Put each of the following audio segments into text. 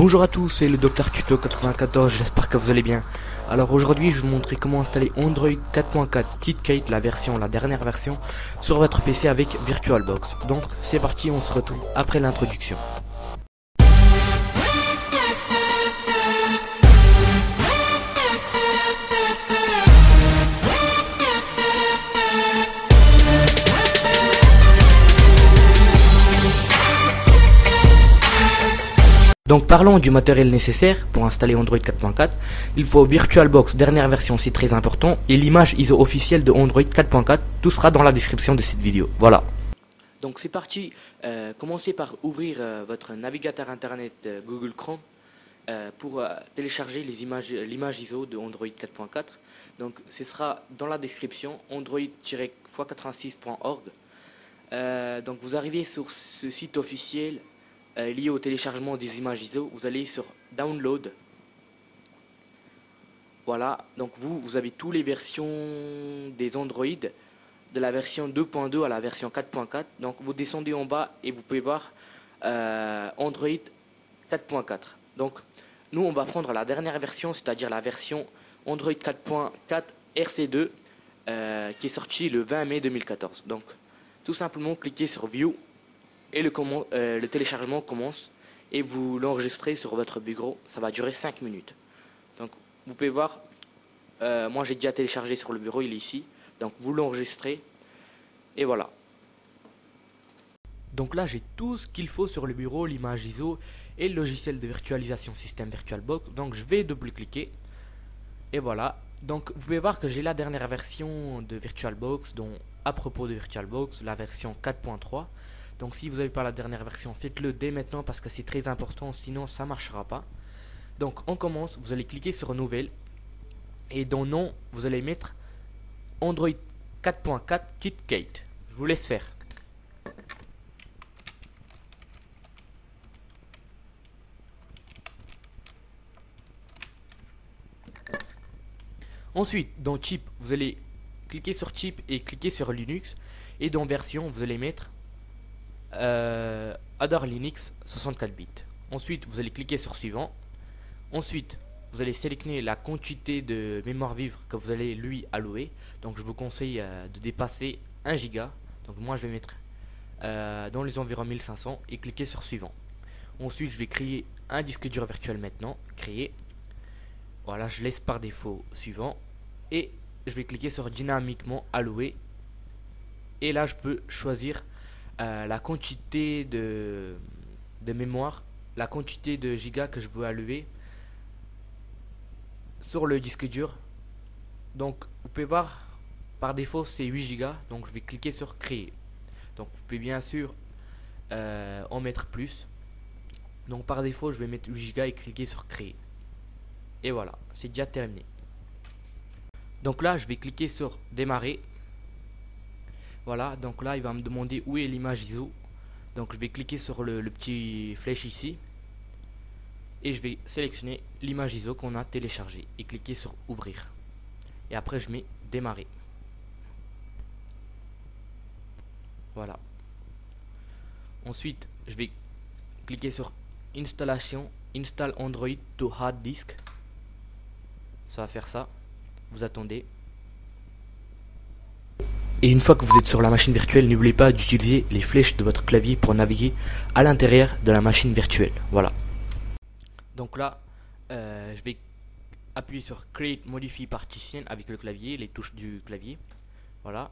Bonjour à tous, c'est le Docteur Tuto 94, j'espère que vous allez bien. Alors aujourd'hui je vais vous montrer comment installer Android 4.4 KitKat, la dernière version, sur votre PC avec VirtualBox. Donc c'est parti, on se retrouve après l'introduction. Donc parlons du matériel nécessaire pour installer Android 4.4. Il faut VirtualBox dernière version, c'est très important, et l'image ISO officielle de Android 4.4. Tout sera dans la description de cette vidéo. Voilà. Donc c'est parti. Commencez par ouvrir votre navigateur internet Google Chrome pour télécharger l'image ISO de Android 4.4. Donc ce sera dans la description android-x86.org. Donc vous arrivez sur ce site officiel. Lié au téléchargement des images ISO, vous allez sur Download. Voilà, donc vous avez toutes les versions des Android, de la version 2.2 à la version 4.4. Donc vous descendez en bas et vous pouvez voir Android 4.4. Donc nous on va prendre la dernière version, c'est-à-dire la version Android 4.4 RC2 qui est sortie le 20 mai 2014. Donc tout simplement cliquez sur View. Et le téléchargement commence et vous l'enregistrez sur votre bureau. Ça va durer 5 minutes. Donc vous pouvez voir, moi j'ai déjà téléchargé sur le bureau, il est ici. Donc vous l'enregistrez et voilà. Donc là j'ai tout ce qu'il faut sur le bureau, l'image ISO et le logiciel de virtualisation système VirtualBox. Donc je vais double-cliquer et voilà. Donc vous pouvez voir que j'ai la dernière version de VirtualBox, dont à propos de VirtualBox, la version 4.3. Donc si vous n'avez pas la dernière version, faites-le dès maintenant parce que c'est très important, sinon ça ne marchera pas. Donc on commence, vous allez cliquer sur Nouvelle et dans Nom, vous allez mettre Android 4.4 KitKat. Je vous laisse faire. Ensuite, dans Type, vous allez cliquer sur Type et cliquer sur Linux. Et dans Version, vous allez mettre Adore Linux 64 bits. Ensuite vous allez cliquer sur suivant. Ensuite vous allez sélectionner la quantité de mémoire vive que vous allez lui allouer. Donc je vous conseille de dépasser 1 giga. Donc moi je vais mettre dans les environs 1500 et cliquer sur suivant. Ensuite je vais créer un disque dur virtuel maintenant. Créer. Voilà, je laisse par défaut suivant et je vais cliquer sur dynamiquement alloué. Et là je peux choisir la quantité de mémoire, la quantité de gigas que je veux allouer sur le disque dur. Donc vous pouvez voir par défaut c'est 8 gigas, donc je vais cliquer sur créer. Donc vous pouvez bien sûr en mettre plus. Donc par défaut je vais mettre 8 gigas et cliquer sur créer. Et voilà, c'est déjà terminé. Donc là je vais cliquer sur démarrer. Voilà, donc là il va me demander où est l'image ISO. Donc je vais cliquer sur le petit flèche ici et je vais sélectionner l'image ISO qu'on a téléchargée et cliquer sur ouvrir. Et après je mets démarrer. Voilà. Ensuite je vais cliquer sur installation, install Android to hard disk. Ça va faire ça. Vous attendez. Et une fois que vous êtes sur la machine virtuelle, n'oubliez pas d'utiliser les flèches de votre clavier pour naviguer à l'intérieur de la machine virtuelle. Voilà. Donc là, je vais appuyer sur Create Modify Partition avec le clavier, les touches du clavier. Voilà.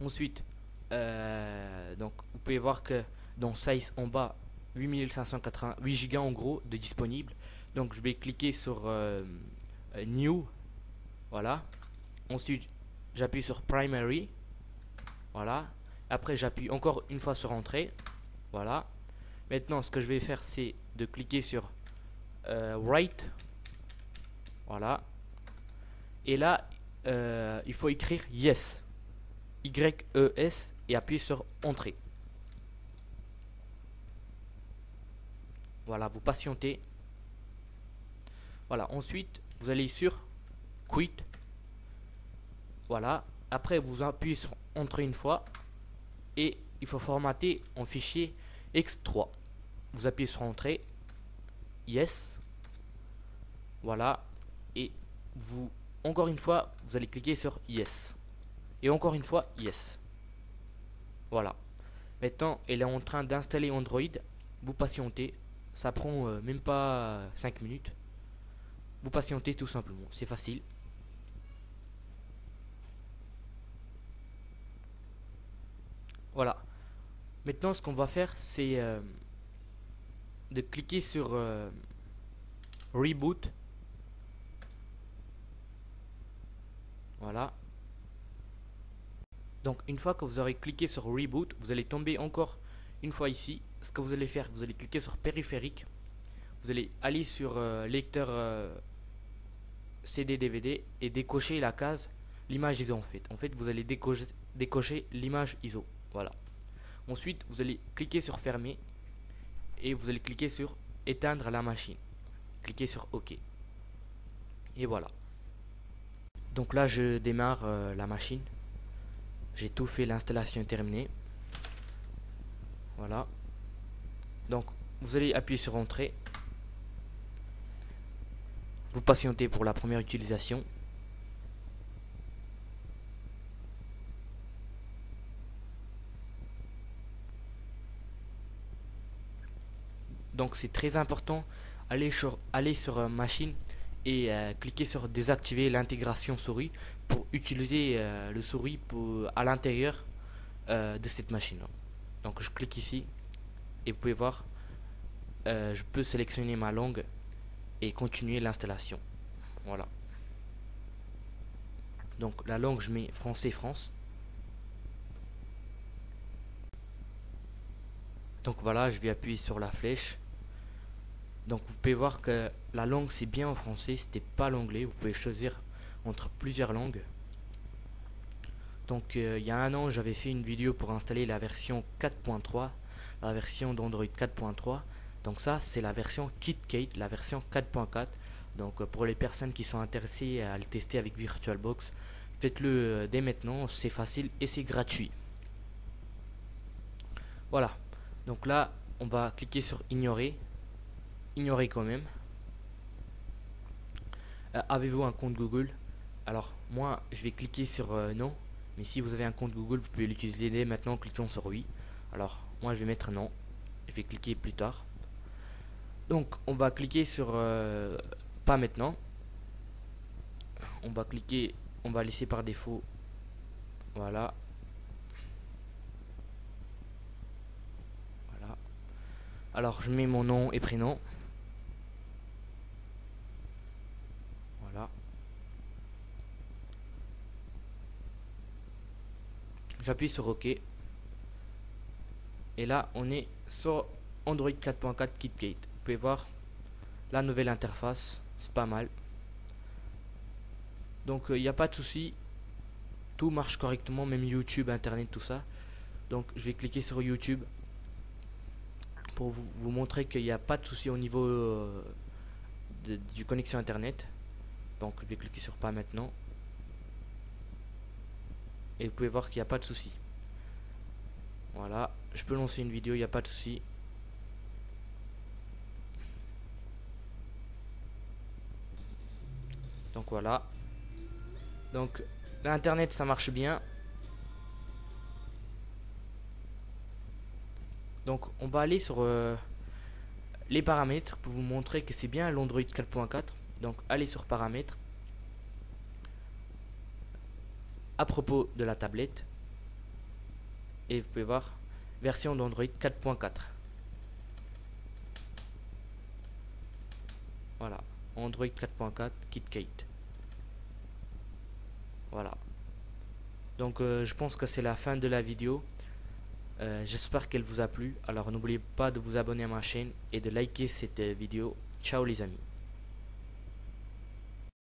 Ensuite, donc vous pouvez voir que dans Size en bas, 8588 Go en gros de disponible. Donc je vais cliquer sur New. Voilà. Ensuite, j'appuie sur Primary. Voilà. Après, j'appuie encore une fois sur Entrée. Voilà. Maintenant, ce que je vais faire, c'est de cliquer sur Write. Voilà. Et là, il faut écrire Yes. Y-E-S et appuyer sur Entrée. Voilà, vous patientez. Voilà. Ensuite, vous allez sur Quit. Voilà, après vous appuyez sur Entrée une fois et il faut formater en fichier X3. vous appuyez sur entrée, yes, voilà, et vous, encore une fois, vous allez cliquer sur yes, et encore une fois yes, voilà. Maintenant, elle est en train d'installer Android, vous patientez, ça prend même pas 5 minutes, vous patientez tout simplement, c'est facile. Voilà. Maintenant, ce qu'on va faire, c'est de cliquer sur Reboot. Voilà. Donc, une fois que vous aurez cliqué sur Reboot, vous allez tomber encore une fois ici. Ce que vous allez faire, vous allez cliquer sur Périphérique. Vous allez aller sur lecteur CD-DVD et décocher la case l'image ISO en fait. En fait, vous allez décocher l'image ISO. Voilà. Ensuite, vous allez cliquer sur Fermer et vous allez cliquer sur Éteindre la machine. Cliquez sur OK. Et voilà. Donc là, je démarre la machine. J'ai tout fait, l'installation est terminée. Voilà. Donc, vous allez appuyer sur Entrée. Vous patientez pour la première utilisation. Donc c'est très important, aller sur machine et cliquer sur désactiver l'intégration souris pour utiliser le souris à l'intérieur de cette machine. Donc je clique ici et vous pouvez voir, je peux sélectionner ma langue et continuer l'installation. Voilà. Donc la langue, je mets français France. Donc voilà, je vais appuyer sur la flèche. Donc vous pouvez voir que la langue c'est bien en français, c'était pas l'anglais. Vous pouvez choisir entre plusieurs langues. Donc il y a un an, j'avais fait une vidéo pour installer la version 4.3, la version d'Android 4.3. Donc ça, c'est la version KitKat, la version 4.4. Donc pour les personnes qui sont intéressées à le tester avec VirtualBox, faites-le dès maintenant, c'est facile et c'est gratuit. Voilà. Donc là, on va cliquer sur ignorer. Ignorer quand même. Avez-vous un compte Google? Alors moi, je vais cliquer sur non. Mais si vous avez un compte Google, vous pouvez l'utiliser dès maintenant en cliquant sur oui. Alors moi, je vais mettre non. Je vais cliquer plus tard. Donc on va cliquer sur pas maintenant. On va cliquer, on va laisser par défaut. Voilà. Voilà. Alors je mets mon nom et prénom. Voilà. J'appuie sur OK. Et là, on est sur Android 4.4 KitKat. Vous pouvez voir la nouvelle interface. C'est pas mal. Donc, il n'y a pas de souci. Tout marche correctement, même YouTube, Internet, tout ça. Donc, je vais cliquer sur YouTube pour vous montrer qu'il n'y a pas de souci au niveau du connexion Internet. Donc, je vais cliquer sur pas maintenant. Et vous pouvez voir qu'il n'y a pas de souci. Voilà, je peux lancer une vidéo, il n'y a pas de souci. Donc voilà. Donc l'internet ça marche bien. Donc on va aller sur les paramètres pour vous montrer que c'est bien l'Android 4.4. Donc allez sur paramètres. À propos de la tablette. Et vous pouvez voir version d'Android 4.4. Voilà, Android 4.4 KitKat. Voilà. Donc je pense que c'est la fin de la vidéo. J'espère qu'elle vous a plu. Alors n'oubliez pas de vous abonner à ma chaîne et de liker cette vidéo. Ciao les amis.